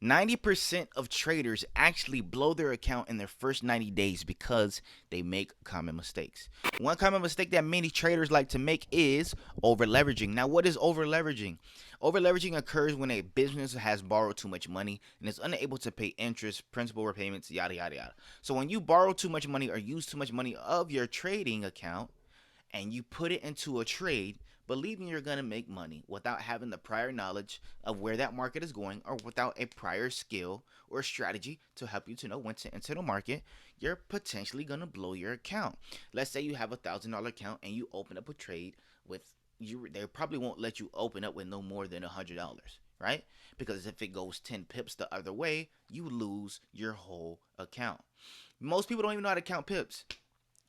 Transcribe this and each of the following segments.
90% of traders actually blow their account in their first 90 days because they make common mistakes. One common mistake that many traders like to make is over leveraging. Now, what is over leveraging? Over leveraging occurs when a business has borrowed too much money and is unable to pay interest, principal repayments, yada, yada, yada. So, when you borrow too much money or use too much money of your trading account, and you put it into a trade believing you're going to make money without having the prior knowledge of where that market is going or without a prior skill or strategy to help you to know when to enter the market, you're potentially going to blow your account. Let's say you have $1,000 account and you open up a trade with you, they probably won't let you open up with no more than $100, right? Because if it goes 10 pips the other way, you lose your whole account. Most people don't even know how to count pips.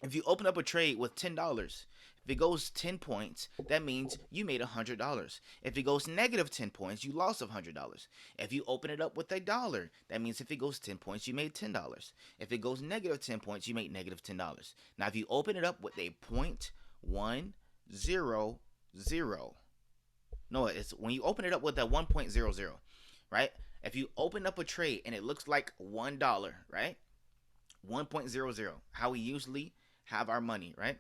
If you open up a trade with $10, if it goes 10 points, that means you made $100. If it goes negative 10 points, you lost $100. If you open it up with $1, that means if it goes 10 points, you made $10. If it goes negative 10 points, you made negative $10. Now, if you open it up with a 0.100, no, it's when you open it up with a 1.00, right? If you open up a trade and it looks like $1, right? 1.00, how we usually have our money, right?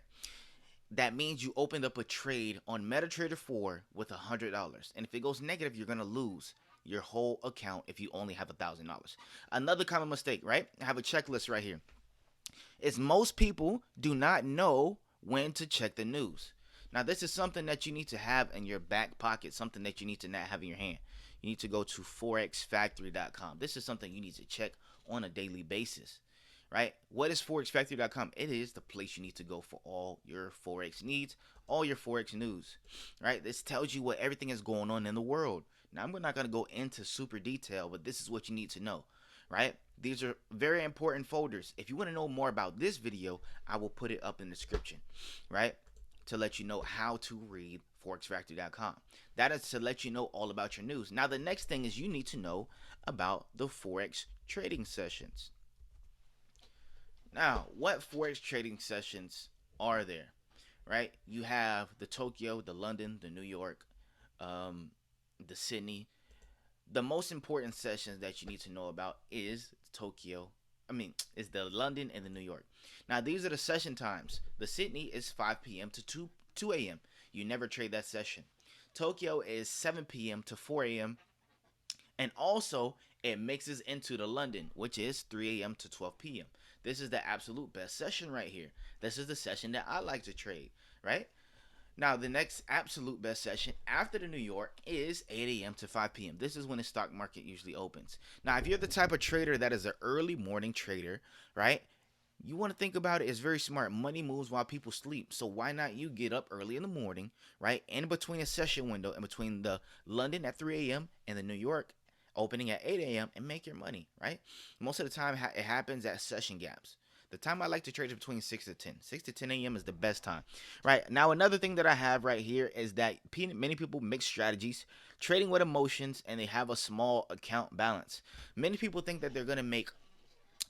That means you opened up a trade on MetaTrader 4 with $100. And if it goes negative, you're going to lose your whole account if you only have $1,000. Another common mistake, right? I have a checklist right here. Is most people do not know when to check the news. Now, this is something that you need to have in your back pocket, something that you need to not have in your hand. You need to go to forexfactory.com. This is something you need to check on a daily basis. Right? What is forexfactory.com? It is the place you need to go for all your Forex needs, all your Forex news. Right? This tells you what everything is going on in the world. Now, I'm not going to go into super detail, but this is what you need to know. Right? These are very important folders. If you want to know more about this video, I will put it up in the description. Right? To let you know how to read forexfactory.com. That is to let you know all about your news. Now, the next thing is you need to know about the Forex trading sessions. Now, what Forex trading sessions are there, right? You have the Tokyo, the London, the New York, the Sydney. The most important sessions that you need to know about is Tokyo. Is the London and the New York. Now, these are the session times. The Sydney is 5 p.m. to 2 a.m. You never trade that session. Tokyo is 7 p.m. to 4 a.m. And also, it mixes into the London, which is 3 a.m. to 12 p.m. This is the absolute best session right here. This is the session that I like to trade, right? Now, the next absolute best session after the New York is 8 a.m. to 5 p.m. This is when the stock market usually opens. Now, if you're the type of trader that is an early morning trader, right? You want to think about it, it's very smart. Money moves while people sleep. So why not you get up early in the morning, right? In between a session window, in between the London at 3 a.m. and the New York opening at 8 a.m. and make your money, right? Most of the time, it happens at session gaps. The time I like to trade is between 6 to 10. 6 to 10 a.m. is the best time, right? Now, another thing that I have right here is that many people mix strategies, trading with emotions, and they have a small account balance. Many people think that they're going to make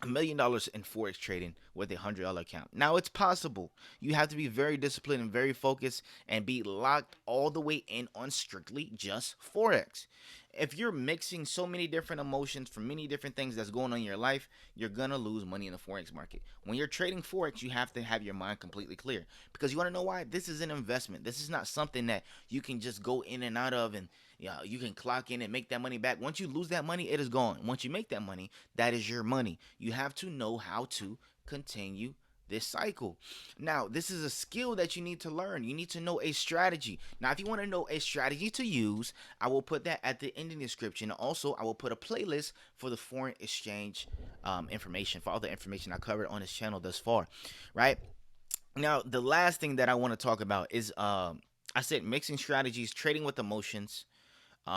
$1,000,000 in Forex trading with a $100 account. Now, it's possible. You have to be very disciplined and very focused and be locked all the way in on strictly just Forex. If you're mixing so many different emotions from many different things that's going on in your life, you're gonna lose money in the Forex market. When you're trading Forex, you have to have your mind completely clear, because you want to know why? This is an investment. This is not something that you can just go in and out of, and you can clock in and make that money back. Once you lose that money, it is gone. Once you make that money, that is your money. You have to know how to continue this cycle. Now, this is a skill that you need to learn. You need to know a strategy. Now, if you want to know a strategy to use, I will put that at the end of the description. Also, I will put a playlist for the foreign exchange information, for all the information I covered on this channel thus far, right? Now, the last thing that I want to talk about is I said mixing strategies, trading with emotions,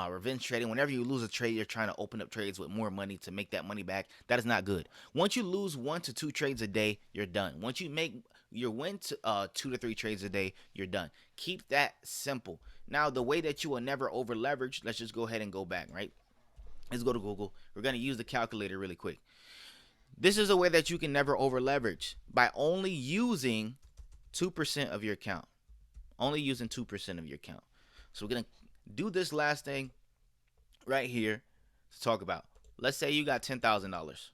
revenge trading. Whenever you lose a trade, you're trying to open up trades with more money to make that money back. That is not good. Once you lose 1 to 2 trades a day, you're done. Once you make your win to 2 to 3 trades a day, you're done. Keep that simple. Now, the way that you will never over leverage, let's just go ahead and go back, right? Let's go to Google. We're going to use the calculator really quick. This is a way that you can never over leverage by only using 2% of your account. Only using 2% of your account. So we're going to do this last thing right here to talk about Let's say you got $10,000,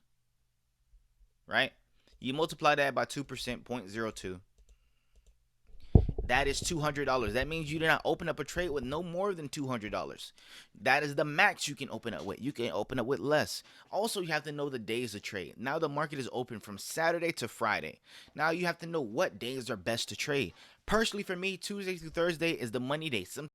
right? You multiply that by 2%, 0.02. That is $200. That means you did not open up a trade with no more than $200. That is the max you can open up with. You can open up with less. Also, you have to know the days of trade. Now the market is open from Saturday to Friday. Now you have to know what days are best to trade. Personally, for me, Tuesday through Thursday is the money day.